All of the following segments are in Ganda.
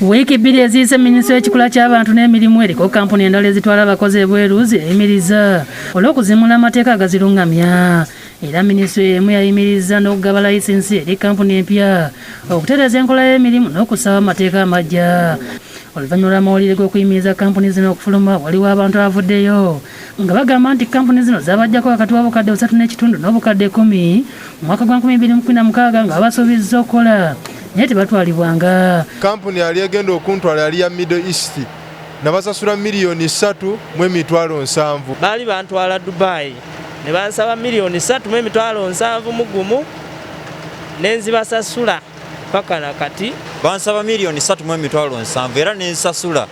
Wiiki bbiri eziyise minisitule ekikula ky'abantu n'emirimu eriko kampuni endala ezitwala abakozi ebweru eyimiriza olw'okuzimuula amateeka agazirungamya. Era minisitule emu yayimiriza n'okugaba liyisinsi eri kampuni empya okutereeza enkola y'emirimu n'okusaba amateeka amaggya. Oluvannyuma lw'amawulire g'okuyimiriza kampuni zino okufuluma, waliwo abantu abavuddeyo nga bagamba nti kampuni zino zaabaggyako wakati w'obukadde 3.5 n'obukadde 10 mu mwaka gwa 2016 nga babasuubizza okukola naye tebatwalibwanga. Kampuni yali egenda okuntwala yali ya Middle East nabasasula $3,700,000. Baali bantwala Dubai ne bansaba $3,700,000 mu gumu nenzibasasula paka nakati bansaba $3,700,000 era nensasula.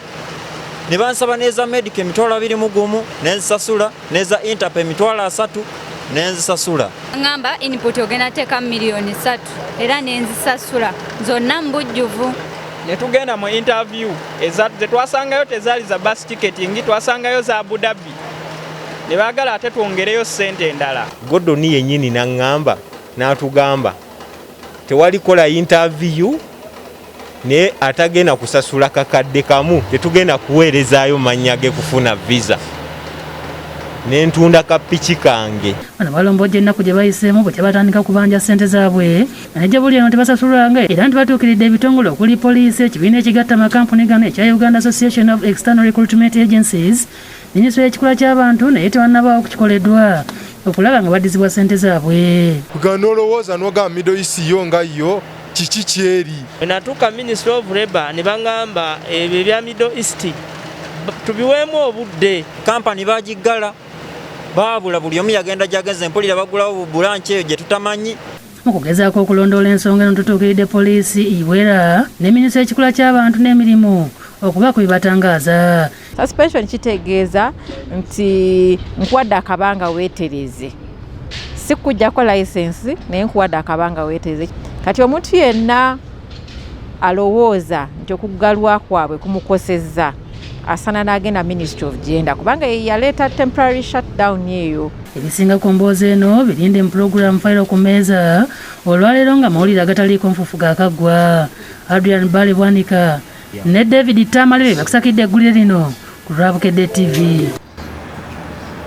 Ne bansaba neza medical $2,200 mu gumu nensasula, neza interpay $3,000 nenzisasula. Ngamba input ogenda teeka $3,000,000 era nenzisasula zonna mbujjuvu. Ne tugenda mu interview zetwasangayo tezaali za bus ticketing, twasangayo za Abu Dhabi. Ne baagala ate twongereyo ssente endala. Godoni yennyini n'aŋŋamba n'atugamba tewali kola interview ne atagenda kusasula kakadde kamu tetugenda kuweerezaayo mannya ge kufuna visa. Nentunda kapiki kange. Bano balombojja ennaku gye bayiseemu bwe batandika kubanja ssente zaabwe najja buli eno tebasasulanga era ntibatuukiridde ebitongole okuli poliisi, ekibiina ekigatta amakampuni gano ekya Uganda Association of External Recruitment Agencies, minisitule ekikula ky'abantu naye tewannabaawo kukikoleddwa okulaba nga baddizibwa ssente zaabwe. Kugana olowooza n'ogamba Middle East yo nga yo kiki kyeri. Bwe natuuka Ministry of Labour ne baŋŋamba ebyo ebya Middle East tubiweemu obudde. Kampani bagiggala baabula buli omu yagenda gy'agenze empulira bagulawo bulanci eyo gye tutamanyi. Mu kugezaako okulondoola ensonga eno tutuukiridde poliisi iwera ne minisitule ekikula ky'abantu n'emirimu okuba ku bibatangaaza. Suspension kitegeeza nti nkuwadde akabanga weetereze, si kujjako liyisinsi naye nkuwadde akabanga weetereze. Kati omuntu yenna alowooza nti okuggalwa kwabwe kumukosezza asana n'agenda Ministry of Gender kubanga yaleeta temporary shutdown eyo. Ebisinga ku mboozi eno birinde mu program file ku mmeeza olwaleero nga mawulire agataliikonfuufu gaakaggwa. Adrian Bale Bwanika ne David Tamalebe bakusakidde eggulire lino ku Bukedde TV.